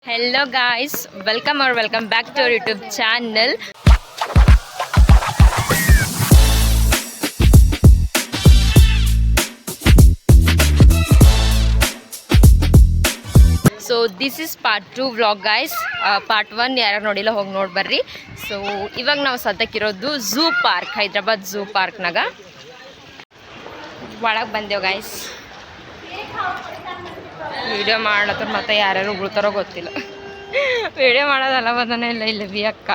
Hello guys, welcome back to our YouTube channel. So this is part 2 vlog guys. Part 1 ಯಾರು ನೋಡಿಲ್ಲ ಹೋಗಿ ನೋಡಿ ಬರ್ರಿ. ಸೊ ಇವಾಗ ನಾವು ಸದ್ಯಕ್ಕಿರೋದು ಝೂ ಪಾರ್ಕ್, ಹೈದರಾಬಾದ್ ಝೂ ಪಾರ್ಕ್ನಾಗ ಒಳಗೆ ಬಂದೇವು ಗೈಸ್. ವಿಡಿಯೋ ಮಾಡ್ಲತ್ತಾರ ಮತ್ತೆ ಯಾರ್ಯಾರು ಉಳ್ತಾರೋ ಗೊತ್ತಿಲ್ಲ. ವಿಡಿಯೋ ಮಾಡೋದಲ್ಲ ಬಂದನೇ ಇಲ್ಲ ಇಲ್ಲಿ ಬಿ ಅಕ್ಕ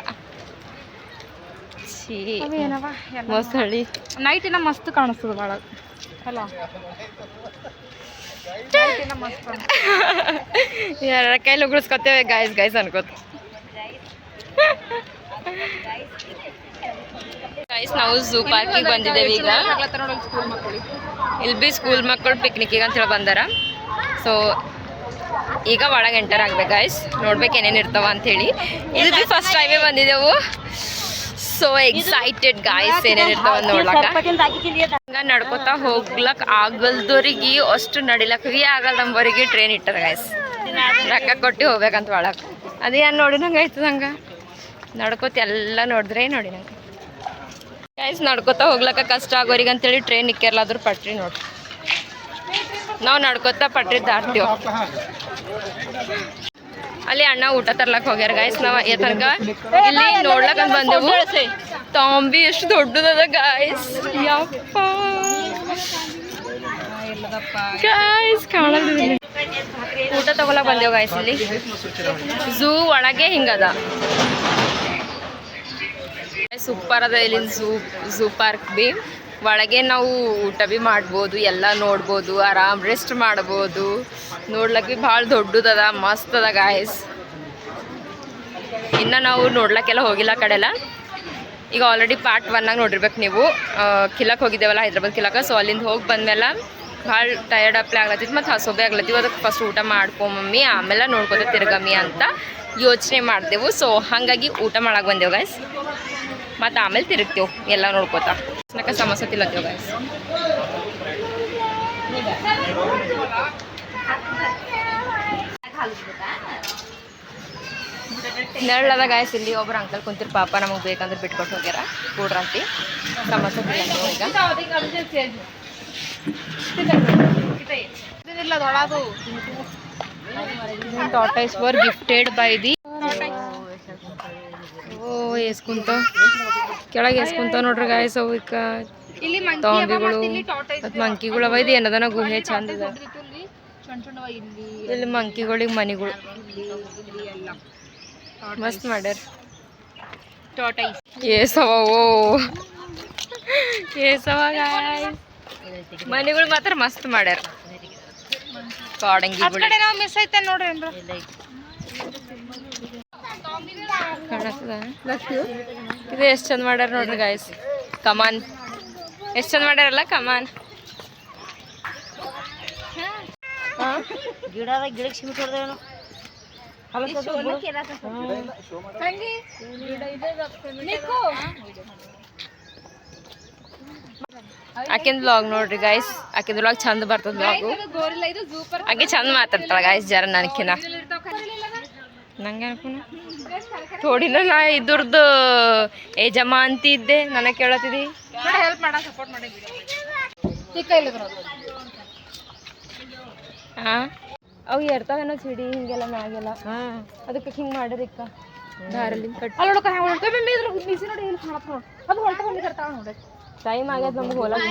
ಮೊಸಳಿ ನೈಟಿನ ಮಸ್ತ್ ಕಾಣಿಸ್ತದ ಭಾಳ ಅಲ್ಲ. ಯಾರ ಕೈಲಿ ಉಗುಳಿಸ್ಕೊತೇವೆ ಗೈಸ್ ಅನ್ಕೋತ. ಗೈಸ್ ನಾವು ಝೂ ಪಾರ್ಕಿಗೆ ಬಂದಿದ್ದೇವೆ ಈಗ. ಇಲ್ಲಿ ಬಿ ಸ್ಕೂಲ್ ಮಕ್ಕಳು ಪಿಕ್ನಿಕ್ಕಿಗೆ ಅಂತೇಳಿ ಬಂದಾರ. ಸೊ ಈಗ ಒಳಗೆ ಎಂಟರ್ ಆಗ್ಬೇಕು ಗೈಸ್, ನೋಡ್ಬೇಕು ಏನೇನು ಇರ್ತಾವ ಅಂಥೇಳಿ. ಇದು ಬಿ ಫಸ್ಟ್ ಟೈಮೇ ಬಂದಿದ್ದೆವು. ಸೊ ಎಕ್ಸೈಟೆಡ್ ಗಾಯ್ಸ್, ಏನೇನು ಇರ್ತಾವ ನೋಡ್ಲಕ್ಕ. ಹಂಗ ನಡ್ಕೊತಾ ಹೋಗ್ಲಕ್ ಆಗಲ್ದವ್ರಿಗೆ ಅಷ್ಟು ನಡಿಲಕ್ವಿ ಆಗಲ್ಲ ನಂಬರಿಗೆ ಟ್ರೈನ್ ಇಟ್ಟಾರ ಗೈಸ್. ರೊಕ್ಕ ಕೊಟ್ಟು ಹೋಗ್ಬೇಕಂತ ಒಳಗೆ. ಅದೇ ಏನು ನೋಡಿ ನಂಗೆ ಆಯ್ತದ ಹಂಗೆ ನಡ್ಕೋತ ಎಲ್ಲ ನೋಡಿದ್ರೆ ನೋಡಿ ನಂಗೆ ಗೈಸ್. ನಡ್ಕೊತಾ ಹೋಗ್ಲಕ್ಕ ಕಷ್ಟ ಆಗೋರಿಗೆ ಅಂತೇಳಿ ಟ್ರೈನ್ ಇಕ್ಕಿರ್ಲಾದ್ರು ಪಟ್ರಿ ನೋಡಿ. ನಾವು ನಡ್ಕೊತಾ ಪಟ್ರಿ ದಾಟ್ತೀವಿ. ಅಲ್ಲಿ ಅಣ್ಣ ಊಟ ತರ್ಲಕ್ಕೆ ಹೋಗ್ಯಾರ ಗೈಸ್. ನಾವು ತನಕ ಇಲ್ಲಿ ನೋಡ್ಲಕ್ಕ ಬಂದೆವು. ತಾಂಬಿ ಎಷ್ಟು ದೊಡ್ಡದದ ಗೈಸ್, ಯಪ್ಪ ಗೈಸ್ ಕಾಣಲ್ಲ. ಊಟ ತಗೊಳಕ್ ಬಂದೆವು ಗೈಸ್. ಇಲ್ಲಿ ಝೂ ಒಳಗೆ ಹಿಂಗದ, ಸೂಪರ್ ಅದ ಇಲ್ಲಿನ ಝೂ ಪಾರ್ಕ್ ಬಿ. ಒಳಗೆ ನಾವು ಊಟ ಬಿ ಮಾಡ್ಬೋದು, ಎಲ್ಲ ನೋಡ್ಬೋದು, ಆರಾಮ್ ರೆಸ್ಟ್ ಮಾಡ್ಬೋದು. ನೋಡ್ಲಕ್ಕೆ ಬಿ ಭಾಳ ದೊಡ್ಡದದ, ಮಸ್ತ್ ಅದ ಗಾಯ್ಸ್. ಇನ್ನು ನಾವು ನೋಡ್ಲಕ್ಕೆಲ್ಲ ಹೋಗಿಲ್ಲ ಆ ಕಡೆ ಎಲ್ಲ. ಈಗ ಆಲ್ರೆಡಿ ಪಾರ್ಟ್ 1 ನೋಡಿರ್ಬೇಕು ನೀವು. ಕಿಲಕ್ಕೆ ಹೋಗಿದ್ದೇವಲ್ಲ ಹೈದ್ರಾಬಾದ್ ಕಿಲಕ್ಕೆ. ಸೊ ಅಲ್ಲಿಂದ ಹೋಗಿ ಬಂದಮೇಲೆ ಭಾಳ ಟಯರ್ಡ್ ಅಪ್ಲೈ ಆಗ್ಲತ್ತಿತ್ತು ಮತ್ತು ಹಸೋಬೆ ಆಗ್ಲತ್ತೀವಿ. ಅದಕ್ಕೆ ಫಸ್ಟ್ ಊಟ ಮಾಡ್ಕೊಂಬಮ್ಮಿ ಆಮೇಲೆ ನೋಡ್ಕೋತ ತಿರ್ಗಮ್ಮಿ ಅಂತ ಯೋಚನೆ ಮಾಡ್ದೆವು. ಸೊ ಹಾಗಾಗಿ ಊಟ ಮಾಡಕ್ಕೆ ಬಂದೆವು ಗಾಯ್ಸ್. ಮತ್ತು ಆಮೇಲೆ ತಿರುಗ್ತೇವೆ ಎಲ್ಲ ನೋಡ್ಕೋತ. ಸಮಸ್ಯೆ ತಿಲ್ಲತ್ತೇವೆ ಗಾಯ್ಸ್. ನೆರಳದ ಗಾಯ್ಸ್. ಇಲ್ಲಿ ಒಬ್ರು ಅಂಕಲ್ ಕುಂತಿರ್, ಪಾಪ ನಮಗೆ ಬೇಕಂದ್ರೆ ಬಿಟ್ಕೊಟ್ಟು ಹೋಗ್ಯಾರ ಕೂಡ್ರಂತಿ. ಸಮಸ್ಯೆ ತಿಲ್ಲತ್ತೇವೆ ಈಗ. Tortoise were gifted by the. ಓ ಎಸ್ಕುಂತಾವ ಕೆಳಗೆ ಎಸ್ಕುಂತಾವ ನೋಡ್ರಿ ಗಾಯ್ಸ್. ಅವು ಈಗ ತಾಂಬಿಗಳು ಮತ್ತು ಮಂಕಿಗಳು ಅವ. ಇದು ಏನದನ ಗುಹೆ ಚಂದ ಇದೆ. ಇಲ್ಲಿ ಮಂಕಿಗಳಿಗೆ ಮನಿಗಳು ಮಸ್ತ್ ಮಾಡ್ಯಾರ. ಏಸವ ಓ ಏಸವ ಗಾಯ್ಸ್. ಮನಿಗಳು ಮಾತ್ರ ಮಸ್ತ್ ಮಾಡ್ಯಾರ. ಕಾಡಂಗಿಗಳು ಮಿಸ್ ಐತೆ ನೋಡ್ರಿ. ಕಾಣತ್ತದ ಇದು ಎಷ್ಟು ಚಂದ ಮಾಡ್ಯಾರ ನೋಡ್ರಿ ಗಾಯ್ಸ್. ಕಮಾನ್ ಎಷ್ಟು ಚಂದ ಮಾಡ್ಯಾರಲ್ಲ ಕಮಾನ್. ಗಿಡಕ್ಕೆ ಸಿಮಿ ಕೊಡ್ದೇನು ಆಕಿಂದ ವ್ಲಾಗ್ ನೋಡ್ರಿ ಗಾಯ್ಸ್. ಆಕಿಂದ ವ್ಲಾಗ್ ಚಂದ ಬರ್ತದ ವ್ಲಾಗು. ಆಕೆ ಚಂದ ಮಾತಾಡ್ತಾಳ ಗಾಯ್ಸ್ ಜರ ನನಕಿನ. ನಂಗೆ ಅನ್ಕೋಣ ಥೋಡಿನ ನಾ ಇದ್ರದ್ದು ಯಜಮಾ ಅಂತಿದ್ದೆ. ನನಗೆ ಕೇಳತ್ತಿದ್ದಿ ಹೆಲ್ಪ್ ಮಾಡ ಸಪೋರ್ಟ್ ಮಾಡಿ. ಹಾಂ ಅವು ಇರ್ತಾವೇನೋ ಸಿಡಿ ಹಿಂಗೆಲ್ಲ ಮ್ಯಾಗೆಲ್ಲ. ಅದಕ್ಕೆ ಹಿಂಗೆ ಮಾಡಿರಿಕ್ಕ ದಾರಲ್ಲಿ ಕಟ್. ಟೈಮ್ ಆಗ್ಯದ ನಮ್ಗೆ ಹೋಲಕ್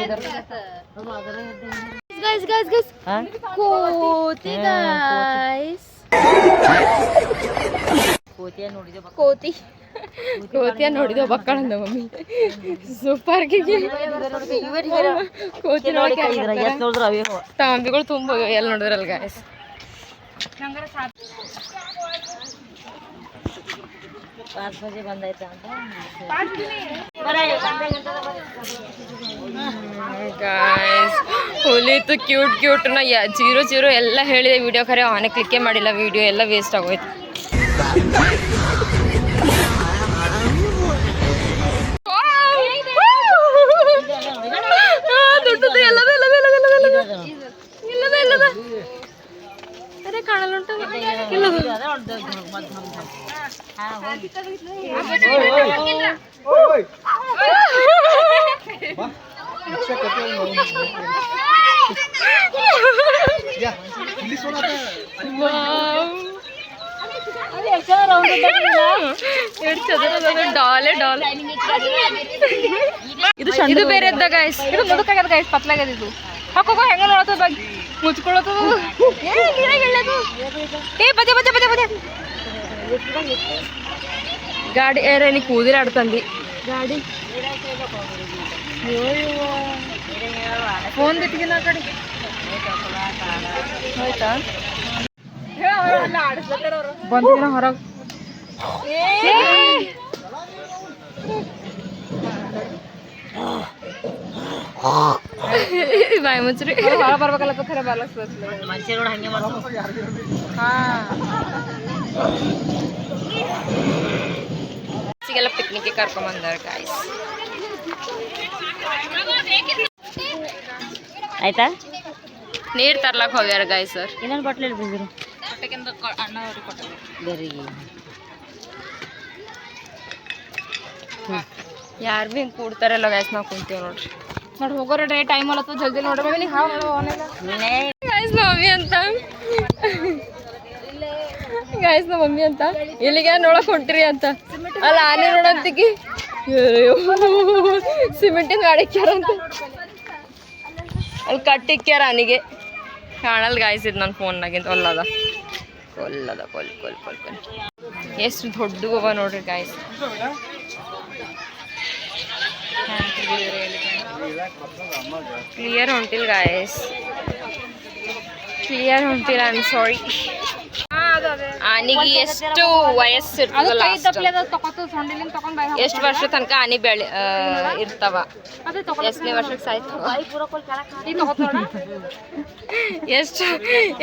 ಕೋತಿಯ ನೋಡಿದ ಬಕ್ಕಳಂದ ಮಮ್ಮಿ. ಸೂಪರ್ಗಿಗೆ ಕೋತಿ ನೋಡಿ ತಾಂಬಿಗಳು ತುಂಬ ಎಲ್ಲಿ ನೋಡಿದ್ರಲ್ಲ ಗಾಯ್ಸ್. ಗಾಯ್ಸ್ ಹುಲಿತು ಕ್ಯೂಟ್ ನಾ ಜೀರೋ ಎಲ್ಲ ಹೇಳಿದೆ ವಿಡಿಯೋ. ಖರೆ ಆನೆ ಕ್ಲಿಕ್ಕೇ ಮಾಡಿಲ್ಲ, ವಿಡಿಯೋ ಎಲ್ಲ ವೇಸ್ಟ್ ಆಗೋಯ್ತು. ದೊಡ್ಡದು ಎಲ್ಲದ ಅರೆ ಕಾಣಲ್ಲ ಆಗಲ್ಲ ಡಾಲೆ ಡಾಲ್ ಇದು ಬೇರೆ ಇದ್ದ ಗಾಯ್ಸ್. ಇದು ಮುದುಕಾಗ್ಯದ ಗೈಸ್, ಪತ್ಲಾಗ್ಯದ ಇದು. ಹಾಕೋ ಹೆಂಗ ನೋಡತ್ತದ ಬಗ್ಗೆ ಮುಚ್ಕೊಳತ್ತದ. ಏ ಬದೆ ಬದೆ ಬದೆ ಬದೆ ಗಾಡಿ ಏರ ನೀ ಕೂದಿರಾಡ್ತಂದಿ ಗಾಡಿ ಫೋನ್ ಬಿಟ್ಟಿಗಿಲ್ಲ ಆ ಕಡೆ ಆಯ್ತಾ ಬಂದಿನ ಹೊರಗೆ. ಬಾಯ್ ಮುಚ್ಚ್ರಿ. ಹೊರ ಬರ್ಬೇಕಲ್ಲ ಖರೆ ಬಾಲಕ್ ಮನುಷ್ಯರು ಹಂಗೆ ಮಾಡ್ತಾರೆ. ಸಿಗೆಲ್ಲ ಪಿಕ್ನಿಕ್ಗೆ ಕರ್ಕೊಂಬಂದಾರ ಗಾಯ್ಸ್. ಆಯ್ತಾ ನೀರು ತರ್ಲಕ್ಕೆ ಹೋಗ್ಯಾರ ಗಾಯ್ಸ್ ಸರ್. ಇನ್ನೊಂದು ಬಾಟ್ಲಿ ಬಂದಿರು ಅಣ್ಣ ಅವ್ರಿಗೆ ಕೊಟ್ಟಿದ್ದೆ. ಬೇರೆಗೆ ಯಾರು ಭೀ ಹಿಂಗೆ ಕೂಡ್ತಾರಲ್ಲ ಗಾಯ್ಸ್ ನಾವು ಕುಂತೀವಿ ನೋಡ್ರಿ. ನೋಡಿ ಹೋಗೋರ ಡೇ ಟೈಮ್ ಅಲ್ಲತ್ತ ಜಲ್ದಿ ನೋಡ್ರಿ ಮಮ್ಮಿ ಹಾವು ನೋಡು ಅವನೆಲ್ಲ ಗಾಯ್ಸ್ ನಮ್ಮ ಮಮ್ಮಿ ಅಂತ ಗಾಯ್ಸ್ ನಮ್ಮ ಮಮ್ಮಿ ಅಂತ ಇಲ್ಲಿಗೆ ನೋಡಕ್ ಹೊಂಟ್ರಿ ಅಂತ ಅಲ್ಲ ಆನೆ ನೋಡಂತಿಗಿ ಸಿಮೆಂಟಿನ ಮಾಡಿಕ್ಯಾರ ಅಂತ ಅಲ್ಲಿ ಕಟ್ಟಿಕ್ಯಾರ ಆನೆಗೆ ಕಾಣಲ್ ಗಾಯ್ಸ್. ಇದು ನನ್ನ ಫೋನ್ನಾಗಿಂತ ಕೊಲ್ಲದ ಕೊಲ್ಲದ ಕೊಲ್ ಕೊಲ್ ಕೊಲ್ ಕೊಲ್ ಎಷ್ಟು ದೊಡ್ಡವ ನೋಡ್ರಿ ಗಾಯ್ಸ್. ಕ್ಲಿಯರ್ ಹೊಂಟಿಲ್ಲ ಗಾಯ್ಸ್, ಕ್ಲಿಯರ್ ಹೊಂಟಿಲ್ಲ. I am sorry. ಆನೆಗೆ ಎಷ್ಟು ವಯಸ್ಸು ಅದು ಇರ್ತದಲ್ಲ ಕೈ ತಪ್ಪಲೆ ಅದು ತಗೋತು ಸೊಂಡಿಲಿಂದ ತಗೊಂಡ್ ಬಾಯ್ ಎಷ್ಟು ವರ್ಷ ತನಕ ಆನೆ ಬೆಳೆ ಇರ್ತಾವ, ಅದೇ ತಗೊಂಡ್ ಎಷ್ಟನೇ ವರ್ಷಕ್ಕೆ ಸಾಯ್ತು, ಈ ತಗೋತ ನೋಡ ಎಷ್ಟು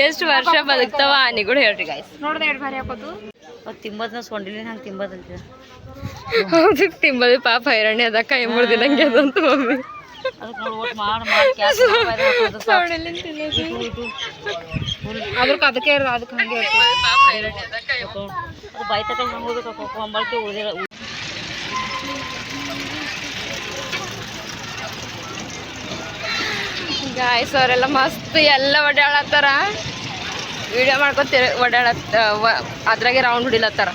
ಎಷ್ಟು ವರ್ಷ ಬದುಕ್ತಾವ ಆನೆಗಳು ಹೇಳ್ರಿ ಗಾಯ್ಸ್. ನೋಡ್ದೆ ಎರಡು ಬಾರಿ ಹಾಕೋದು ತಿಂಬದ್ನ ಸೊಂಡಿಲಿನ ಹಂಗೆ ತಿಂಬದಂತ ಹೌದು ತಿಂಬದು ಪಾಪ ಹೈರಾಣಿ ಅದ ಕೈ ಮುರಿದಿನಂಗೆ ಅದಂತ ಮಮ್ಮಿ ಅದಕ್ಕೆ ನೋಡಿ ಒಟ್ಟು ಮಾಡಿ ಕ್ಯಾಸ್ ಸೌಂಡಲ್ಲಿ ತಿನ್ನೋದು ಅದಕ್ಕೆ ಅದಕ್ಕೆ ಹಂಗೆ ಇರ್ತದೆ. ಪಾಪ ಹೈರಾಣಿ ಅದ ಕೈ ಅದು ಬಾಯಿ ತಕ ಹೆಂಗೆ ಕೊಂಬಳಕೆ ಉಳಿದಿಲ್ಲ. ಗಾಯ್ಸ್ ಅವರೆಲ್ಲ ಮಸ್ತ್ ಎಲ್ಲ ಓಡಾಡತ್ತಾರ, ವಿಡಿಯೋ ಮಾಡ್ಕೊತ ಅದ್ರಾಗೆ ರೌಂಡ್ ಹೊಡಿಲತ್ತಾರ.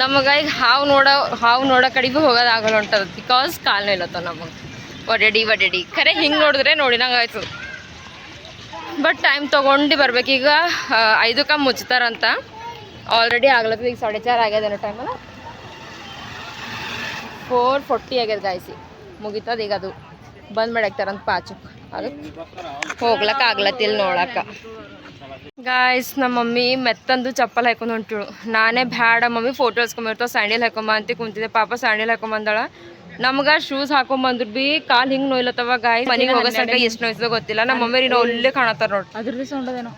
ನಮಗೆ ಈಗ ಹಾವು ನೋಡೋ ಕಡೆ ಭೀ ಹೋಗೋದಾಗಲ್ಲ ಹೊಂಟದ ಬಿಕಾಸ್ ಕಾಲ್ನೂ ಇಲ್ಲತ್ತವ ನಮಗೆ ಒಡೆಡಿ ಖರೆ ಹಿಂಗೆ ನೋಡಿದ್ರೆ ನೋಡಿದಂಗೆ ಆಯ್ತು. ಬಟ್ ಟೈಮ್ ತೊಗೊಂಡು ಬರ್ಬೇಕು. ಈಗ 5ಕ್ಕೆ ಮುಚ್ತಾರಂತ, ಆಲ್ರೆಡಿ ಆಗ್ಲತ್ತದ. ಈಗ 4:30 ಆಗ್ಯದೇನೋ ಟೈಮ್ ಅಲ್ಲ, 4:40 ಆಗ್ಯದ ಗಾಯ್ಸಿ ಮುಗಿತದ. ಈಗ ಅದು ಬಂದ್ ಮಾಡಾಕ್ತಾರಂತ ಪಾಚಕ್, ಅದಕ್ಕೆ ಹೋಗ್ಲಕ್ಕ ಆಗ್ಲತ್ತಿಲ್ಲ ನೋಡಕ್ಕ. ಗಾಯ್ಸ್ ನಮ್ಮ ಮಮ್ಮಿ ಮೆತ್ತಂದು ಚಪ್ಪಲ್ ಹಾಕೊಂಡು ಹೊಂಟಿಳು. ನಾನೇ ಬ್ಯಾಡ ಮಮ್ಮಿ ಫೋಟೋ ಹಚ್ಕೊಂಬರ್ತಾವ ಸ್ಯಾಂಡಲ್ ಹಾಕೊಂಬ ಅಂತ ಕುಂತಿದ್ದೆ. ಪಾಪ ಸ್ಯಾಂಡಲ್ ಹಾಕೊಂಬಂದಾಳ. ನಮ್ಗೆ ಶೂಸ್ ಹಾಕೊಂಬಂದ್ರು ಭೀ ಕಾಲು ಹಿಂಗೆ ನೋಯ್ಲತ್ತವ ಗಾಯ್. ಮನೆಗೆ ಹೋಗೋ ಸಂಕ ಎಷ್ಟು ನೋಯ್ತದ ಗೊತ್ತಿಲ್ಲ. ನಮ್ಮ ಮಮ್ಮಿ ಇನ್ನೂ ಒಳ್ಳೆ ಕಾಣತ್ತಾರ ನೋಡಿ. ಅದ್ರ ಬಿ ಸೌಂಡದೇನೋ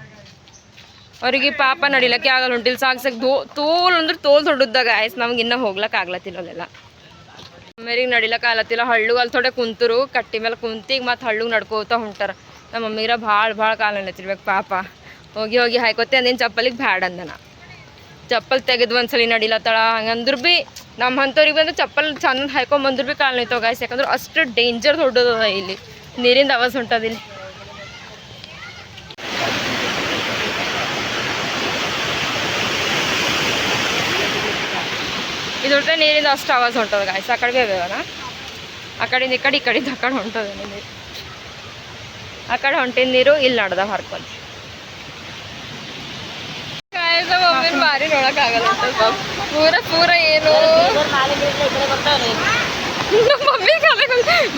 ಅವ್ರಿಗೆ ಪಾಪ ನಡಿಲಕ್ಕೆ ಆಗಲ್ಲ ಹೊಂಟಿಲ್ಲ. ಸಾಕು ತೋಲ್ ಅಂದ್ರೆ ತೋಲ್ ದೊಡ್ಡದ ಗಾಯ್ಸ್. ನಮ್ಗೆ ಇನ್ನೂ ಹೋಗ್ಲಕ್ಕೆ ಆಗ್ಲತ್ತಿಲ್ಲ ಅಲ್ಲೆಲ್ಲ. ಮಮ್ಮಿಗೆ ನಡಿಲಕ್ಕೆ ಆಗ್ಲತ್ತಿಲ್ಲ. ಹಳ್ಳುಗೆ ಅಲ್ಲಿ ಥೋಡೆ ಕುಂತರು ಕಟ್ಟಿ ಮೇಲೆ ಕುಂತಿ ಈಗ ಮತ್ತೆ ಹಳ್ಳುಗೆ ನಡ್ಕೋತಾ ಹೊಂಟಾರ. ನಮ್ಮ ಮಮ್ಮಿಗೆ ಭಾಳ ಕಾಲು ನಡತಿರ್ಬೇಕು ಪಾಪ. ಹೋಗಿ ಹಾಯ್ಕೋತೆ ಅಂದಿನ ಚಪ್ಪಲಿಗೆ ಬ್ಯಾಡ ಅಂದನ. ಚಪ್ಪಲ್ ತೆಗೆದು ಒಂದ್ಸಲಿ ನಡಿಲತ್ತಾಳ. ಹಂಗಂದ್ರೆ ಭೀ ನಮ್ಮ ಅಂಥವ್ರಿಗೆ ಬಂದು ಚಪ್ಪಲ್ ಚಂದ ಹಾಯ್ಕೊಂಬಂದ್ರು ಭೀ ಕಾಲು ನೋಯ್ತಾವ ಗಾಯ್ಸ್. ಯಾಕಂದ್ರೆ ಅಷ್ಟು ಡೇಂಜರ್ ದೊಡ್ಡದ ಇಲ್ಲಿ. ನೀರಿಂದ ಆವಾಜ್ ಹೊಂಟದ ಇಲ್ಲಿ. ಇದೊಟ್ಟೆ ನೀರಿಂದ ಅಷ್ಟು ಆವಾಜ್ ಹೊಂಟದ ಗಾಯ್ಸ್. ಆ ಕಡೆ ಬೇವನ ಆ ಕಡೆಯಿಂದ ಈ ಕಡೆಯಿಂದ ಆ ಕಡೆ ಹೊಂಟದ ನೀರು. ಆ ಕಡೆ ಹೊಂಟಿದ ನೀರು ಇಲ್ಲಿ ನಡ್ದ ಹರ್ಕೊಂಡು ಗಾಯ್ಸ್. ಒಮ್ಮೆ ಭಾರಿ ನೋಡೋಕ್ಕಾಗಲ್ಲ ಪೂರ ಏನು ಮಮ್ಮಿ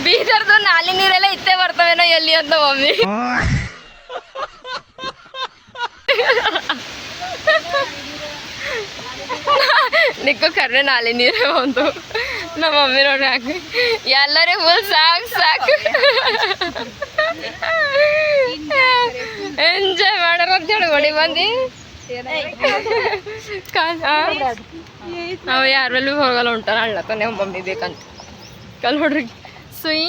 ಬೀದರ್ದು ನಾಲಿ ನೀರೆಲ್ಲ ಇತ್ತೇ ಬರ್ತವೇನೋ ಎಲ್ಲಿ ಅಂತ ಮಮ್ಮಿ. ನಿಕ್ಕು ಕರ್ರೆ ನಾಲಿ ನೀರೇ ಒಂದು. ನಮ್ಮ ಮಮ್ಮಿ ನೋಡಿ ಹಾಕಿ ಎಲ್ಲರೂ ಫುಲ್ ಸಾಕು ಎಂಜಾಯ್ ಮಾಡೋಣ ಅಂತ ಹೇಳಿ ಹೊಡಿ ಬಂದು ನಾವು ಯಾರ ಮೇಲೂ ಹೋಗಲ್ಲ ಹೊಂಟಾರ ಅಳ್ಳತ್ತ ನೀವು ಮಮ್ಮಿ ಬೇಕಂತ. ಕಲ್ ನೋಡ್ರಿ ಸುಯ್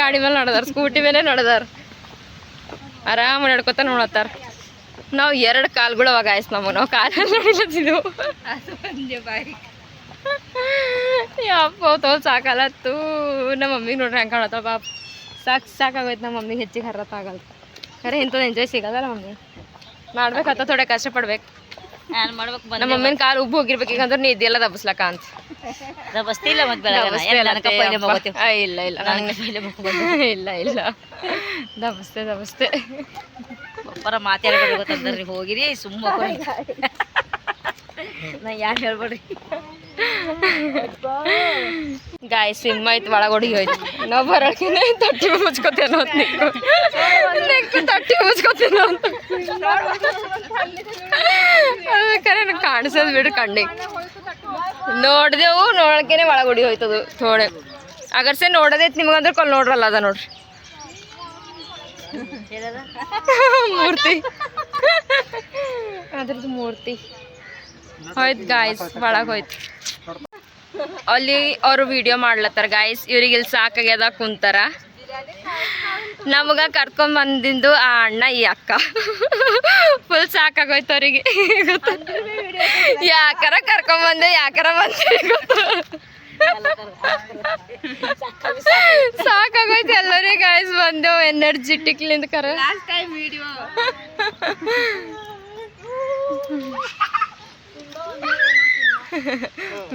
ಗಾಡಿ ಮೇಲೆ ನಡೆದಾರ, ಸ್ಕೂಟಿ ಮೇಲೆ ನಡೆದಾರ. ಆರಾಮ ನಡ್ಕೊತ ನೋಡತ್ತಾರ. ನಾವು 2 ಕಾಲ್ಗಳು ಅವಾಗ ಗಾಯ್ಸ್ ನಾವು ಕಾಲಲ್ಲಿ ನೋಡಿಲತ್ತಿದ್ದೆವು ಯಪ್ಪ ತೋಲ್ ಸಾಕಲತ್ತು ನಮ್ಮ ಮಮ್ಮಿಗೆ ನೋಡ್ರಿ ಹೆಂಗೆ ಕಾಣತ್ತ ಪಾಪ ಸಾಕಾಗೋಯ್ತು ನಮ್ಮ ಮಮ್ಮಿಗೆ ಹೆಚ್ಚಿಗೆ ಹರತ್ತ ಆಗಲ್ಲ ಖರೆ ಇಂಥದ್ದು ಎಂಜಾಯ್ ಸಿಗಲ್ಲ ಮಮ್ಮಿ ಮಾಡ್ಬೇಕತ್ತ ಥೋಡೆ ಕಷ್ಟಪಡ್ಬೇಕು ನಾನು ಮಾಡ್ಬೇಕು ನಮ್ಮ ಮಮ್ಮಿನ ಕಾಲು ಉಬ್ಬು ಹೋಗಿರ್ಬೇಕು ಈಗ ಅಂದ್ರೆ ನೀ ಇದೆಲ್ಲ ದಬ್ಬಸ್ಲಕ್ಕ ಅಂತ ಬಸ್ತಿಲ್ಲ ಮತ್ತೆ ಇಲ್ಲ ಇಲ್ಲ ಇಲ್ಲ ಇಲ್ಲ ದಬಸ್ತೆ ಒಬ್ಬರ ಮಾತಾಡ್ಬೇಡಿ ಗೊತ್ತಂದ್ರಿ ಹೋಗಿರಿ ಸುಮ್ಮ ನಾ ಯಾರು ಹೇಳ್ಬೇಡ್ರಿ ಗಾಯ ಸಿಮ್ಮ ಐತಿ ಒಳಗೊಡಿ ಹೋಯ್ತು ನಾವು ಬರೋಕಿನೇ ತಟ್ಟಿ ಮುಚ್ಕೋತೇನೋ ಅಂತ ನೆಕ್ಕು ತಟ್ಟಿ ಮುಚ್ಕೋತೇನೋ ಅಂತ ಅದಕ್ಕೆ ಕಾಣಿಸೋದು ಬಿಡ್ರಿ ಕಣ್ಣಿಗೆ ನೋಡ್ದೆವು ನೋಡಕ್ಕೇನೆ ಒಳಗೊಡಿ ಹೋಯ್ತದು ಥೋಡೆ ಅಗರ್ಸೆ ನೋಡೋದೈತಿ ನಿಮಗಂದ್ರೆ ಕೊಲ್ ನೋಡ್ರಲ್ಲ ಅದ ನೋಡ್ರಿ ಮೂರ್ತಿ ಅದ್ರದ್ದು ಮೂರ್ತಿ ಹೋಯ್ತು ಗಾಯ್ಸ್ ಒಳಗೆ ಹೋಯ್ತು ಅಲ್ಲಿ ಅವರು ವಿಡಿಯೋ ಮಾಡ್ಲತ್ತಾರ ಗಾಯ್ಸ್ ಇವ್ರಿಗೆ ಇಲ್ಲಿ ಸಾಕಾಗ್ಯದ ಕುಂತಾರ ನಮಗ ಕರ್ಕೊಂಡ್ ಬಂದಿಂದು ಆ ಅಣ್ಣ ಈ ಅಕ್ಕ ಫುಲ್ ಸಾಕಾಗೋಯ್ತು ಅವ್ರಿಗೆ ಗೊತ್ತ ಯಾಕಾರ ಕರ್ಕೊಂಬಂದೆ ಯಾಕಾರ ಬಂದೆ ಗೊತ್ತ ಸಾಕಾಗೋಯ್ತು ಎಲ್ಲರಿಗೆ ಗಾಯ್ಸ್ ಬಂದೆವು ಎನರ್ಜಿಟಿಕ್ಲಿಂದ ಕರ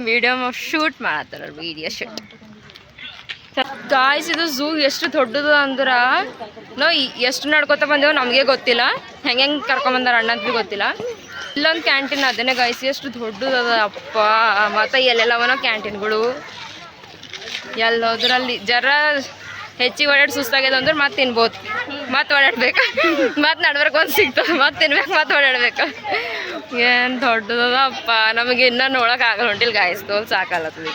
ವಿಡಿಯೋ ಶೂಟ್ ಮಾಡತ್ತಾರ ವಿಡಿಯೋ ಶೂಟ್ ಗಾಯ್ಸ್ ಇದು ಝೂ ಎಷ್ಟು ದೊಡ್ಡದು ಅಂದ್ರೆ ನಾವು ಎಷ್ಟು ನಡ್ಕೊತ ಬಂದೇವು ನಮಗೆ ಗೊತ್ತಿಲ್ಲ ಹೆಂಗೆ ಕರ್ಕೊಂಬಂದಾರ ಅಣ್ಣ ಅಂತ ಭೀ ಗೊತ್ತಿಲ್ಲ ಇಲ್ಲೊಂದು ಕ್ಯಾಂಟೀನ್ ಅದನ್ನೇ ಗಾಯ್ಸ್ ಎಷ್ಟು ದೊಡ್ಡದದ ಅಪ್ಪ ಮತ್ತು ಎಲ್ಲೆಲ್ಲವನೋ ಕ್ಯಾಂಟೀನ್ಗಳು ಎಲ್ಲೋದ್ರಲ್ಲಿ ಜರ ಹೆಚ್ಚಿಗೆ ಓಡಾಡಿ ಸುಸ್ತಾಗ್ಯದ ಅಂದ್ರೆ ಮತ್ತೆ ತಿನ್ಬೋದು ಮತ್ತೆ ಓಡಾಡ್ಬೇಕು ಮತ್ತೆ ನಡ್ಬರ್ಕ್ ಒಂದು ಸಿಗ್ತದೆ ಮತ್ತೆ ತಿನ್ಬೇಕು ಮತ್ತೆ ಓಡಾಡ್ಬೇಕು ಏನು ದೊಡ್ಡದದ ಅಪ್ಪ ನಮಗೆ ಇನ್ನೂ ನೋಡೋಕೆ ಆಗಲ್ಲ ಹೊಂಟಿಲ್ಲ ಗಾಯ್ಸ್ ತೋಲ್ ಸಾಕಲ್ಲತ್ತದ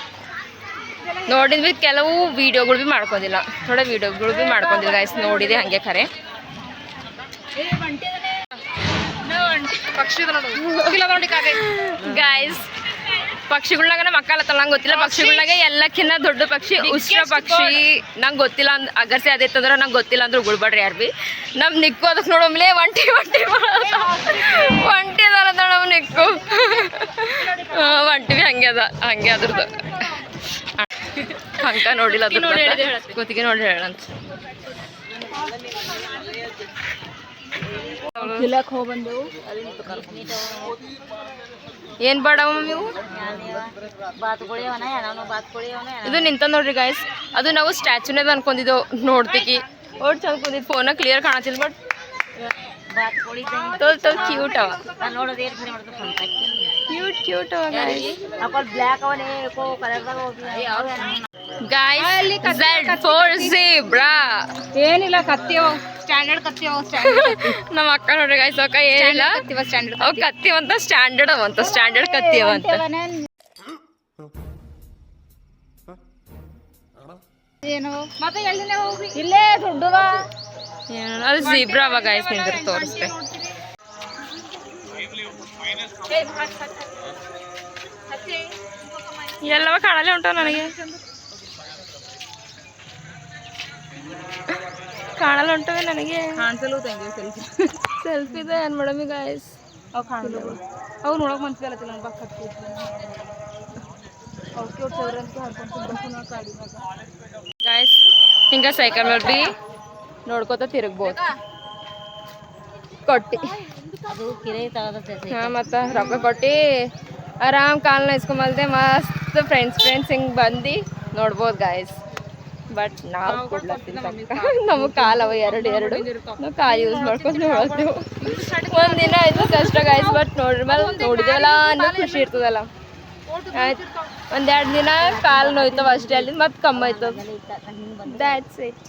ನೋಡಿದ್ವಿ ಕೆಲವು ವೀಡಿಯೋಗಳು ಭೀ ಮಾಡ್ಕೊಂಡಿಲ್ಲ ಥೋಡೆ ವೀಡಿಯೋಗಳು ಭೀ ಮಾಡ್ಕೊಂಡಿಲ್ಲ ಗಾಯ್ಸ್ ನೋಡಿದೆ ಹಾಗೆ ಖರೆ ಗಾಯ್ಸ್ ಪಕ್ಷಿಗಳ್ನಾಗ ನಮ್ಮ ಅಕ್ಕಲತ್ತಲ್ಲ ನಂಗೆ ಗೊತ್ತಿಲ್ಲ ಪಕ್ಷಿಗಳ್ನಾಗೆ ಎಲ್ಲಕ್ಕಿಂತ ದೊಡ್ಡ ಪಕ್ಷಿ ಉಷ್ಟ್ರ ಪಕ್ಷಿ ನಂಗೆ ಗೊತ್ತಿಲ್ಲ ಅಂದ್ ಅಗರ್ಸೆ ಅದೇತಂದ್ರೆ ನಂಗೆ ಗೊತ್ತಿಲ್ಲ ಅಂದ್ರೆ ಉಗುಳ್ಬೇಡ್ರಿ ಯಾರು ಭೀ ನಮ್ಮ ನಿಕ್ಕು ಅದಕ್ಕೆ ನೋಡೋಮ್ಲೆ ಒಂಟಿ ಅದ ನೋಡಮ್ ನಿಕ್ಕು ಒಂಟಿ ಭೀ ಹಂಗೆ ಅದ ಹಂಗೆ ಅದ್ರದ್ದು ಹಂಗ ನೋಡಿಲ್ಲ ಅದ್ರ ಗೊತ್ತಿಗೆ ನೋಡಿ ಹೇಳಂತ ಏನ್ ಬಾಡವ ನೀವು ಇದು ನಿಂತ ನೋಡ್ರಿ ಗಾಯ್ಸ್ ಅದು ನಾವು ಸ್ಟ್ಯಾಚುನೇ ಅನ್ಕೊಂಡಿದ್ದೆವು ನೋಡ್ತಿಕಿ ಓಡ್ ಚಂದ ಕುಂದಿದ್ದು ಫೋನಾಗ ಕ್ಲಿಯರ್ ಕಾಣತಿಲ್ಲ ಬಟ್ ತೋಲ್ ಕ್ಯೂಟ್ ಅವ ಕ್ಯೂಟ್ ಅವ ಗಾಯ್ಸ್ Z4 zebra ಏನಿಲ್ಲ ಕತ್ತಿಯವ ಸ್ಟ್ಯಾಂಡರ್ಡ್ ಕತ್ತಿಯವ ನಮ್ಮ ಅಕ್ಕ ನೋಡ್ರಿ ಗಾಯ್ಸ್ ಅಕ್ಕ ಏನಿಲ್ಲ ಅವ್ ಕತ್ತಿವಂತ ಸ್ಟ್ಯಾಂಡರ್ಡ್ ಅವಂತ ಸ್ಟ್ಯಾಂಡರ್ಡ್ ಕತ್ತಿಯವಂತ ಏನು ಮತ್ತೆ ಎಲ್ಲಿನೇ ಹೋಗಿ ಇಲ್ಲೇ ದೊಡ್ಡದ ಏನು ಅದು ಝೀಬ್ರಾ ಅವ ಗಾಯ್ಸ್ ನಿಂದ್ರ ತೋರಿಸ್ತೆ ಎಲ್ಲವ ಕಾಣಲ್ಲೇ ಉಂಟು ನನಗೆ ಕಾಣಲ್ಲ ಉಂಟವೆ ನನಗೆ ಕಾಣಿಸಲು ಸೆಲ್ಫಿದೆ ಏನು ಮಾಡಮಿ ಗಾಯ್ಸ್ ಅವು ಕಾಣಲ್ಲ ಅವು ನೋಡಕ್ ಮನ್ಸಿಗಲ್ಲ ನನ್ನ ಬಾಕ್ ಹತ್ತಿ ಅವಕ್ಕೆ ಚೌರಂತ ಹರ್ಕೊಂಡು ಗಾಡಿ ಗಾಯ್ಸ್ ಹಿಂಗ ಸೈಕಲ್ ನೋಡಿ ನೋಡ್ಕೋತ ತಿರುಗ್ಬೋದು ಕೊಟ್ಟಿ ಅದು ಕಿರೈ ತಗದೈತೆ ಹಾಂ ಮತ್ತು ರೊಕ್ಕ ಕೊಟ್ಟು ಆರಾಮ್ ಕಾಲನ್ನ ಇಸ್ಕೊಂಬಲ್ದೆ ಮಸ್ತ್ ಫ್ರೆಂಡ್ಸ್ ಹಿಂಗೆ ಬಂದು ನೋಡ್ಬೋದು ಗಾಯ್ಸ್ ಬಟ್ ನಾವು ಕೊಡ್ಲತ್ತಿಲ್ಲ ನಮಗೆ ಕಾಲು ಅವ ಎರಡು ನಾವು ಕಾಲು ಯೂಸ್ ಮಾಡ್ಕೊಂಡು ನೋಡ್ತೇವೆ ಒಂದಿನ ಆಯ್ತು ಕಷ್ಟ ಗಾಯ್ಸ್ ಬಟ್ ನೋಡ್ರಿ ಮೇಲೆ ನೋಡಿದೇವಲ್ಲ ಅನ್ನೋ ಖುಷಿ ಇರ್ತದಲ್ಲ ಆಯ್ತು 1-2 ದಿನ ಕಾಲು ನೋಯ್ತವ ಅಷ್ಟೇ ಅಲ್ಲಿಂದ ಮತ್ತೆ ಕಮ್ಮಿ ಆಯ್ತದ ದ್ಯಾಟ್ಸ್ ಇಟ್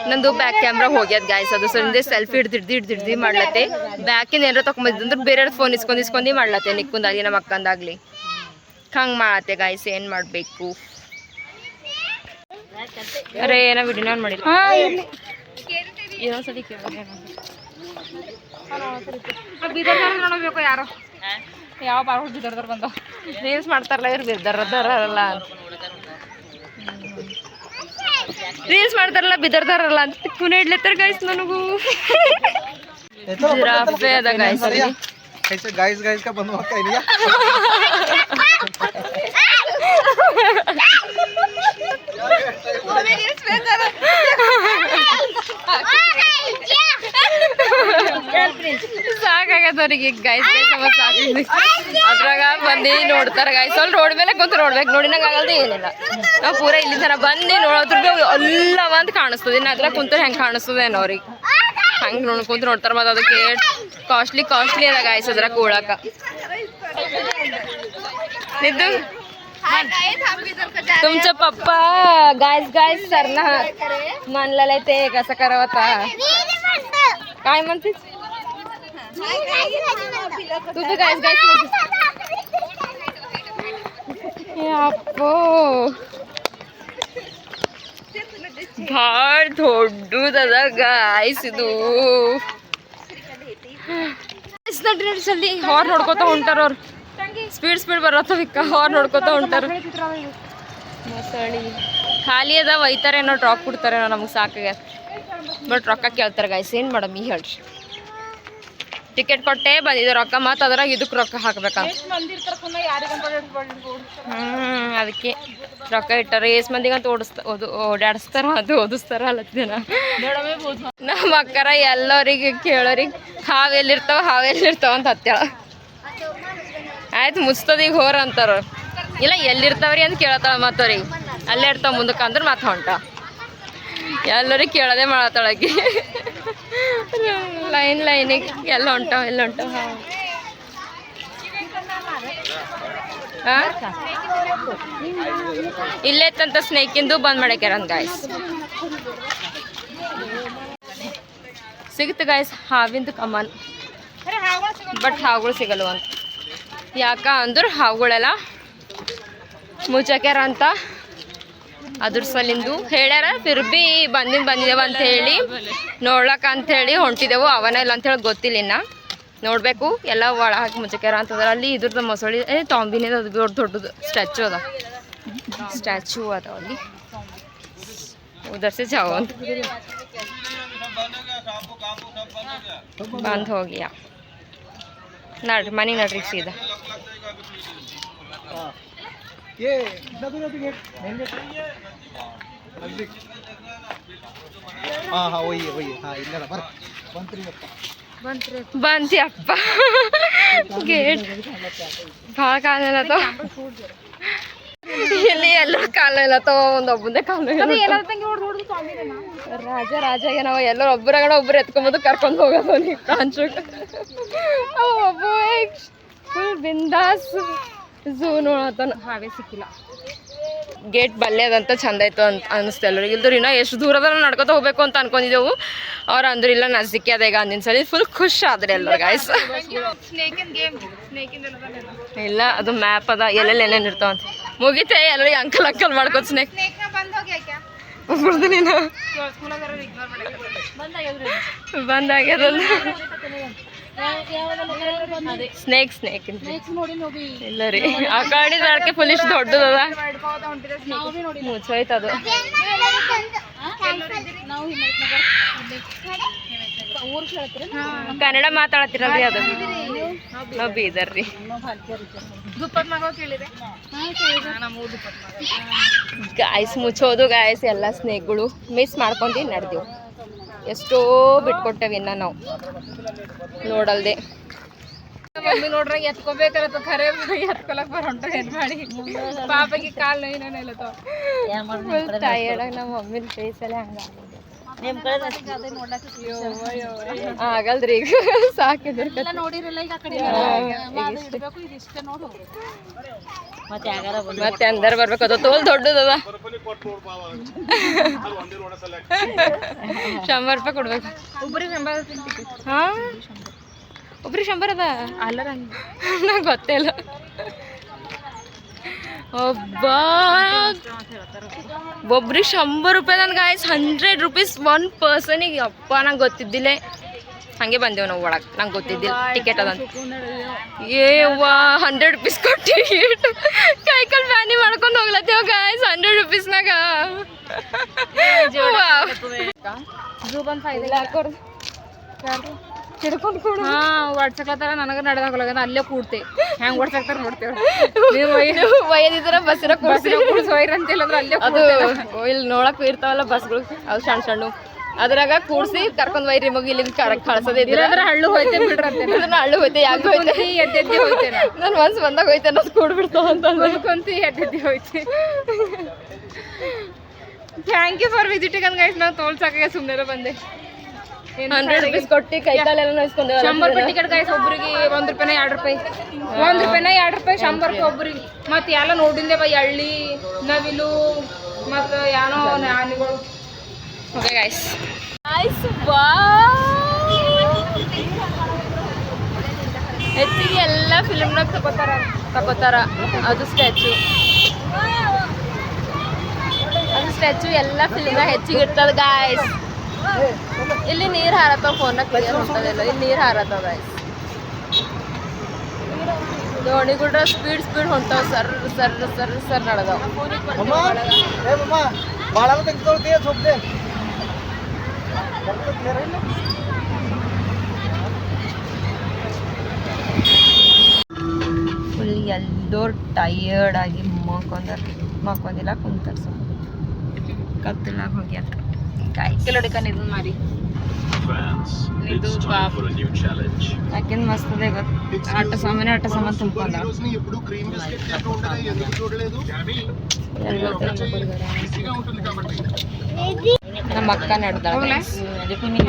ನಂದು ಬ್ಯಾಕ್ ಕ್ಯಾಮ್ರಾ ಹೋಗ್ಯದ ಗಾಯ್ಸ್ ಅದು ಸಂದೆ ಸೆಲ್ಫಿ ಹಿಡ್ದು ಮಾಡ್ಲತ್ತೆ ಬ್ಯಾಕಿಂದ ಏನಾರ ತಗೊಂಬಂದ್ರೆ ಬೇರೆ ಫೋನ್ ಇಸ್ಕೊಂಡು ಮಾಡ್ಲತ್ತೆ ನಿಕ್ಕುಂದಾಗಲಿ ನಮ್ಮ ಅಕ್ಕಂದಾಗ್ಲಿ ಹಂಗೆ ಮಾಡತ್ತೆ ಗಾಯ್ಸ್ ಏನು ಮಾಡಬೇಕು ಅರೆ ಏನೋ ವಿಡಿಯೋ ಮಾಡಿಲ್ಲ ಇನ್ನೊಂದ್ಸತಿ ಬೀದರ್ ನೋಡಬೇಕು ಯಾರೋ ಯಾವ ಬಾರ್ಗಳು ಬೀದರ್ದವ್ರು ಬಂದವು ರೀಲ್ಸ್ ಮಾಡ್ತಾರಲ್ಲ ಇವ್ರು ಬಿದ್ದಾರಲ್ಲ ರೀಲ್ಸ್ ಮಾಡ್ತಾರಲ್ಲ ಬಿದರ್ತಾರಲ್ಲ ಅಂತ ಕುನೇ ಇಡ್ಲತ್ತಾರ ಗೈಸ್ ನನಗೂ ಜಿರಾಫೆ ಅದ ಗೈಸ್ ऐसे गाइस गाइस का बनवा का नहीं ಸಾಕಾಗತ್ತ ಅವ್ರಿಗೆ ಗೈಸ್ ಸಾಕಾಗಿದೆ ಅದ್ರಾಗ ಬಂದು ನೋಡ್ತಾರ ಗೈಸ್ ಅಲ್ಲಿ ರೋಡ್ ಮೇಲೆ ಕೂತು ನೋಡ್ಬೇಕು ನೋಡಿನಂಗ ಆಗಲ್ದು ಏನಿಲ್ಲ ನಾವು ಪೂರ ಇಲ್ಲಿ ತರ ಬಂದು ನೋಡೋದ್ರ ಎಲ್ಲ ಅಂತ ಕಾಣಿಸ್ತದೆ ಇನ್ನು ಅದ್ರಾಗ ಕುಂತ ಹೆಂಗೆ ಕಾಣಿಸ್ತದೆ ಏನೋ ಅವ್ರಿಗೆ ಹಂಗೆ ಕುಂತು ನೋಡ್ತಾರೆ ಮತ್ತು ಅದಕ್ಕೆ ಕಾಸ್ಟ್ಲಿ ಅದ ಗಾಯ್ಸ್ ಅದ್ರಾಗ ಕೂಡಾಕ ನಿದ್ದು तुमचं पप्पा गायस सरना मानलेला ते कसं करावं आता काय म्हणतेस तू बी गायस अप्पो ಭಾಳ ದೊಡ್ಡದದ ಗಾಯ್ಸ್ ಇದು ನಡ್ರಿ ಜಲ್ದಿ ಹಾರ್ ನೋಡ್ಕೋತ ಹೊಂಟಾರ ಅವ್ರು ಸ್ಪೀಡ್ ಬರತ್ತವಿಕ್ಕ ಹಾರ್ ನೋಡ್ಕೋತ ಹೊಂಟಾರ ಮೊಸಳಿ ಖಾಲಿ ಅದ ಒಯ್ತಾರೇನೋ ಡ್ರಾಪ್ ಕೊಡ್ತಾರೇನೋ ನಮಗೆ ಸಾಕಾಗ ಬಟ್ ರೊಕ್ಕ ಕೇಳ್ತಾರೆ ಗಾಯ್ಸ್ ಏನು ಮಾಡಮ್ ಈಗ ಹೇಳ್ರಿ ಟಿಕೆಟ್ ಕೊಟ್ಟೆ ಬಂದಿದೆ ರೊಕ್ಕ ಮತ್ತು ಅದ್ರಾಗ ಇದಕ್ಕೆ ರೊಕ್ಕ ಹಾಕ್ಬೇಕಂತ ಅದಕ್ಕೆ ರೊಕ್ಕ ಇಟ್ಟಾರ ಎಸ್ ಮಂದಿಗಂತ ಓಡಾಡಿಸ್ತಾರ ಅದು ಓದಿಸ್ತಾರ ಅಲ್ಲತ್ತಿನ ನಮ್ಮ ಅಕ್ಕರ ಎಲ್ಲರಿಗೆ ಕೇಳೋರಿಗೆ ಹಾವೆಲ್ಲಿರ್ತಾವ ಅಂತ ಹತ್ತಾಳ ಆಯ್ತು ಮುಚ್ತದ ಈಗ ಹೋರ ಅಂತಾರ ಇಲ್ಲ ಎಲ್ಲಿರ್ತಾವ್ರಿ ಅಂತ ಕೇಳತ್ತಾಳ ಮತ್ತವ್ರಿಗೆ ಅಲ್ಲೇ ಇರ್ತಾವ ಮುಂದಕ್ಕೆ ಅಂದ್ರೆ ಮತ್ತೆ ಹೊಂಟ ಎಲ್ಲರಿಗೆ ಕೇಳೋದೇ ಮಾಡತ್ತಾಳಕಿ ಲೈನಿಗೆ ಎಲ್ಲ ಹೊಂಟಾವ ಇಲ್ಲೇ ಇತ್ತಂತ ಸ್ನೇಕಿಂದು ಬಂದ್ ಮಾಡ್ಯಾರ ಅಂತ ಗಾಯ್ಸ್ ಸಿಗುತ್ತೆ ಗಾಯ್ಸ್ ಹಾವಿಂದು ಕಮಾನ್ ಬಟ್ ಹಾವುಗಳು ಸಿಗಲ್ವ ಅಂತ ಯಾಕ ಅಂದ್ರೆ ಹಾವುಗಳೆಲ್ಲ ಮುಚ್ಚಾಕ್ಯಾರ ಅಂತ ಅದ್ರ ಸಲಿಂದು ಹೇಳ್ಯಾರ ಫಿರ್ ಬಿ ಬಂದಿದ್ದೇವೆ ಅಂತ ಹೇಳಿ ನೋಡ್ಲಕ್ಕ ಅಂಥೇಳಿ ಹೊಂಟಿದೆವು ಅವನ ಇಲ್ಲ ಅಂಥೇಳಿ ಗೊತ್ತಿಲ್ಲ ಇನ್ನು ನೋಡಬೇಕು ಎಲ್ಲ ಒಳ ಹಾಕಿ ಮುಚ್ಚಕ್ಯಾರ ಅಂತಂದ್ರೆ ಅಲ್ಲಿ ಇದ್ರದ್ದು ಮೊಸಳಿ ತಾಂಬಿನೇ ಅದು ದೊಡ್ಡದು ಸ್ಟ್ಯಾಚು ಅದಾವ ಅಲ್ಲಿ उधर से जाओ बंद हो गया नड मनी नड्री सीधा ये कितना दूर है गेट मेन गेट नजदीक हाँ वही है हाँ इल्ला बर ಬಂತಿ ಅಪ್ಪ ಗೇಟ್ ಭಾಳ ಕಾಲಿಲ್ಲ ತೋ ಇಲ್ಲಿ ಎಲ್ಲರೂ ಕಾಲಿಲ್ಲ ತೋ ಒಂದೊಬ್ಬಂದೇ ರಾಜ ನಾವು ಎಲ್ಲರೂ ಒಬ್ಬರಾಗಣ ಒಬ್ಬರು ಎತ್ಕೊಂಬೋದು ಕರ್ಕೊಂಡು ಹೋಗೋದು ನೀವು ಕಾಂಚಕ್ಕೆ ಒಬ್ಬ ಫುಲ್ ಬಿಂದಾಸ್ ಝೂ ನೋಡತ್ತಾನ ಹಾವೇ ಸಿಕ್ಕಿಲ್ಲ ಗೇಟ್ ಬಲ್ಲೆ ಅದಂತ ಚಂದ ಆಯ್ತು ಅಂತ ಅನಿಸ್ತು ಎಲ್ಲರಿಗೆ ಇಲ್ದ್ರು ಇನ್ನೂ ಎಷ್ಟು ದೂರದ ನಡ್ಕೊತ ಹೋಗ್ಬೇಕು ಅಂತ ಅನ್ಕೊಂಡಿದ್ದೆವು ಅವ್ರು ಅಂದ್ರು ಇಲ್ಲ ನಜದೀಕೆ ಅದ ಈಗ ಅಂದಿನ ಸಲ ಫುಲ್ ಖುಷ್ ಆದ್ರೆ ಎಲ್ಲರೂ ಗಾಯ್ಸ್ ಇಲ್ಲ ಅದು ಮ್ಯಾಪ್ ಅದ ಎಲ್ಲೆಲ್ಲಿ ಏನೇನು ಇರ್ತಾವ ಅಂತ ಮುಗಿತೆ ಎಲ್ಲರಿಗೆ ಅಂಕಲ್ ಮಾಡ್ಕೋತ ಸ್ನೇಕ್ ನೀನು ಬಂದಾಗ್ಯದಲ್ಲ ಸ್ನೇಕ್ ಇಲ್ಲ ರೀ ಆ ಕಡೆ ಅದಕ್ಕೆ ಫುಲ್ ಇಷ್ಟು ದೊಡ್ಡದದ ಮುಚ್ಚೋಯ್ತು ಅದು ಕನ್ನಡ ಮಾತಾಡತ್ತೀರಲ್ರಿ ಅದು ನಾವು ಬೀದರ್ ರೀ ಗಾಯ್ಸ್ ಮುಚ್ಚೋದು ಗಾಯ್ಸ್ ಎಲ್ಲ ಸ್ನೇಕ್ಗಳು ಮಿಸ್ ಮಾಡ್ಕೊಂತೀವಿ ನಡೆದೀವಿ ಎಷ್ಟೋ ಬಿಟ್ಕೊಟ್ಟೇವಿ ಇನ್ನ ನಾವು ನೋಡಲ್ದೆ ಮಮ್ಮಿ ನೋಡ್ರಾಗ ಎತ್ಕೋಬೇಕಲ್ಲ ಖರೆ ಎತ್ಕೊಳಕ್ ಬರೋಂಟ ಏನ್ ಮಾಡಿ ಪಾಪಗೆ ಕಾಲ್ ನೋಯಿಲ್ಲ ಫುಲ್ ಟಯರ್ಡಾಗಿ ನಮ್ಮ ಮಮ್ಮಿನ ಫೇಸಲ್ಲೇ ಹಂಗ ಆಗಲ್ರಿ ಈಗ ಸಾಕಿದ್ರ ಮತ್ತೆ ಅಂದರ್ ಬರ್ಬೇಕು ಅದು ತೋಲ್ ದೊಡ್ಡದದ 100 ರೂಪಾಯಿ ಕೊಡ್ಬೇಕು ಹಾ ಒಬ್ರಿಗೆ 100 ಅದ ಅಲ್ಲರ ನಂಗೆ ಗೊತ್ತಿಲ್ಲ ಒಬ್ರಿಗೆ 100 ರೂಪಾಯಿ ನನ್ಗೆ ಗಾಯ್ಸ್ 100 ರೂಪೀಸ್ 1 ಪರ್ಸನಿಗೆ ಅಪ್ಪ ನಂಗೆ ಗೊತ್ತಿದ್ದಿಲ್ಲ ಹಂಗೆ ಬಂದೇವು ನಾವು ಒಳಗೆ, ನಂಗೆ ಗೊತ್ತಿದ್ದಿಲ್ಲ ಟಿಕೆಟ್ ಅದಂತ. ವಾ 100 ರೂಪೀಸ್ ಕೊಟ್ಟು ಕೈ ಕಾಲು ಬ್ಯಾನಿ ಮಾಡ್ಕೊಂಡು ಹೋಗ್ಲತ್ತೇವ ಗಾಯ್ಸ್ 100 ರೂಪೀಸ್ನಾಗ. ಝೂ ಬಂದು ಫೈದೆ ಹಿಡ್ಕೊಂಡು ಕೂಡ ಒಡ್ಸಕ್ಲತ್ತಾರ. ನನಗೆ ನಡೆದಾಗಲಾಗದ ಅಲ್ಲೇ ಕೂಡ್ತೆ ಹೆಂಗೆ ಒಡ್ಸಾಕ್ತಾರ ನೋಡ್ತೇವೆ. ಒಯ್ಯದಿದ್ರ ಬಸ್ಸಿನ ಕೂಡ್ಸಿ ಒಯ್ರ ಅಂತಿಲ್ಲ ಅಂದ್ರೆ ಅಲ್ಲೇ ಅದು ಇಲ್ಲಿ ನೋಡಕ್ ಇರ್ತಾವಲ್ಲ ಬಸ್ಗಳು, ಅದು ಸಣ್ಣ ಸಣ್ಣ ಅದ್ರಾಗ ಕೂಡ್ಸಿ ಕರ್ಕೊಂಡ್ ಒಯ್ರಿ ಮಗ ಇಲ್ಲಿಂದ ಕಳ್ಸೋದೇ ಇದ್ರೆ ಹಳ್ಳು ಹೋಯ್ತೆ ಬಿಡ್ರಂತೆ. ಹಳ್ಳು ಹೋಯ್ತೆ ಯಾಕೆ ಹೋಯ್ತೆ ಎದ್ದೆದ್ದಿ ಹೋಯ್ತೆ ನಾನು ಮನ್ಸು ಬಂದಾಗ ಹೋಯ್ತೆ ಅನ್ನೋದು ಕೂಡ್ಬಿಡ್ತಾವ ಅಂತ ಅಂದ್ಕೊಂತ ಎದ್ದೆದ್ದಿ ಹೋಯ್ತೆ. ಥ್ಯಾಂಕ್ ಯು ಫಾರ್ ವಿಸಿಟಿಂಗ್ ಅಂದ್ ಗೈಸ್. ನಾವು ತೋಲ್ಸಾಕ ಸುಮ್ಮನೆ ಬಂದೆ. 100 ರೂಪೀಸ್ ಕೊಟ್ಟು ಕೈ ಕಾಲೆಲ್ಲ ನೋಯಿಸ್ಕೊಂಡೇವ. 100 ರೂಪಾಯಿ ಟಿಕೆಟ್ ಗೈಸ್ ಒಬ್ರಿಗೆ. 1 ರೂಪಾಯಿನ 2 ರೂಪಾಯಿ, 1 ರೂಪಾಯಿನ 2 ರೂಪಾಯಿ 100 ಒಬ್ರಿಗೆ. ಮತ್ತು ಎಲ್ಲ ನೋಡಿಂದೆ ಬೈ ಹಳ್ಳಿ ನವಿಲು ಮತ್ತು ಏನೋ ಆನೆಗಳು. ಓಕೆ ಗೈಸ್ ಹೆಚ್ಚಿಗೆ ಎಲ್ಲ ಫಿಲ್ಮ್ನಾಗ ತಗೋತಾರ. ಅದು ಸ್ಟ್ಯಾಚು ಎಲ್ಲ ಫಿಲ್ಮ್ನಾಗ ಹೆಚ್ಚಿಗೆ ಇರ್ತದ ಗಾಯ್ಸ್. ಇಲ್ಲಿ ನೀರು ಹಾರತ್ತವ, ಫೋನ್ನಾಗ ಕ್ಲಿಯರ್ ಹೊಂಟದಿಲ್ಲ. ಇಲ್ಲಿ ನೀರು ಹಾರತ್ತವ ಗಾಯ್ಸ್. ದೋಣಿಗುಡ್ರ ಸ್ಪೀಡ್ ಹೊಂಟಾವ. ಸರ್ ನಡೆದವ. मम्मा ए मम्मा बाळाला तेंच्याजवळ दे झोप दे ಫುಲ್ ಎಲ್ಲೋರು ಟಯರ್ಡ್ ಆಗಿ ಮಕ್ಕೊಂದಿಲ್ಲ ಕುಂತಾರ. ಕತ್ತಲಾಗ ಹೋಗ್ಯಾರ ಗಾಯ್ಸ್. ಕೆಲವಡಿಕನ್ ಇದನ್ನ ಮಾರಿ ಇದು ಯಾಕೆಂದ್ ಮಸ್ತ್ ಅದೇ ಗೊತ್ತು. ಆಟ ಸಾಮಾನು ತುಂಬ್ಕೊಂಡ ನಮ್ಮ ಅಕ್ಕ ನಡೆದಾಳ.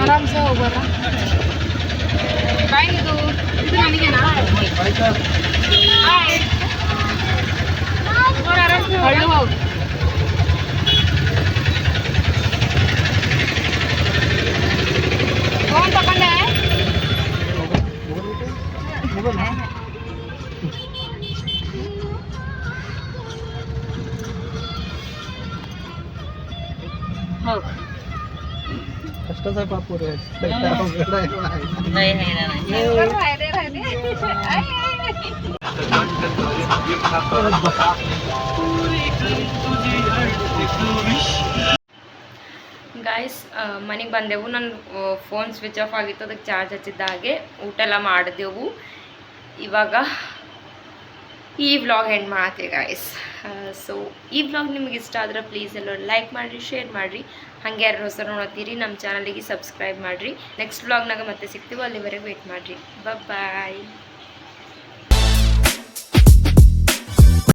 ಆರಾಮ್ಸೆ ಹೋಗೋಣ. ಬಾಯ್ ಇದು ನನಗೇನಾ? ಆರಾಮ್ಸೆ ಹಳ್ಳು ಹೋಗಿ. ಫೋನ್ ತಗೊಂಡೆ. कष्टाचा बापूर आहे नाही नाही ಗಾಯ್ಸ್ ಮನೆಗೆ ಬಂದೆವು. ನನ್ನ ಫೋನ್ ಸ್ವಿಚ್ ಆಫ್ ಆಗಿತ್ತು, ಅದಕ್ಕೆ ಚಾರ್ಜ್ ಹಚ್ಚಿದ್ದ ಹಾಗೆ ಊಟ ಎಲ್ಲ ಮಾಡಿದೆವು. ಇವಾಗ ಈ ವ್ಲಾಗ್ ಎಂಡ್ ಮಾಡ್ತೀವಿ ಗಾಯ್ಸ್. ಸೊ ಈ ವ್ಲಾಗ್ ನಿಮ್ಗೆ ಇಷ್ಟ ಆದ್ರೆ ಪ್ಲೀಸ್ ಎಲ್ಲರೂ ಲೈಕ್ ಮಾಡಿರಿ, ಶೇರ್ ಮಾಡಿರಿ. ಹಾಗೆ ಯಾರು ಹೊಸ ನೋಡತ್ತೀರಿ ನಮ್ಮ ಚಾನಲಿಗೆ ಸಬ್ಸ್ಕ್ರೈಬ್ ಮಾಡಿರಿ. ನೆಕ್ಸ್ಟ್ ವ್ಲಾಗ್ನಾಗ ಮತ್ತೆ ಸಿಗ್ತೀವಿ, ಅಲ್ಲಿವರೆಗೆ ವೇಟ್ ಮಾಡಿರಿ. ಬಾಯ್.